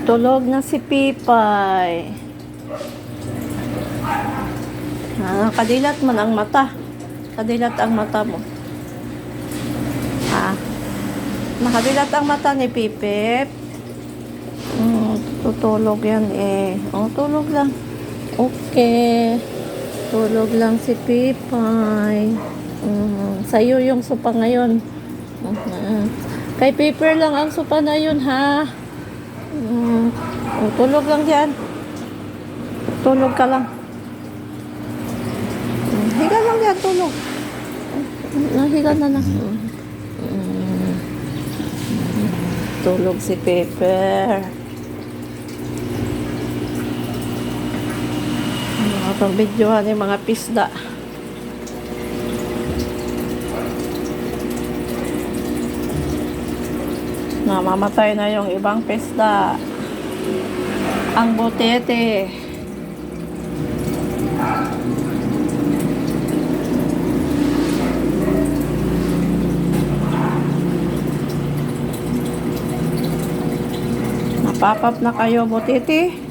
Tulog na si Pipay. Kadilat man ang mata. Kadilat ang mata mo. Nakadilat ang mata ni Pipip. Tutulog yan eh. Tulog lang. Okay. Tulog lang si Pipay. Sa'yo yung sopa ngayon. Kay Piper lang ang sopa na yun, ha? Tulog lang dyan. Tulog ka lang. Higa lang dyan, tulog. Higa na lang. Tulog si Piper. Pag-videohan yung mga pisda. Namamatay na yung ibang pisda. Ang butete. Napapap na kayo, butete.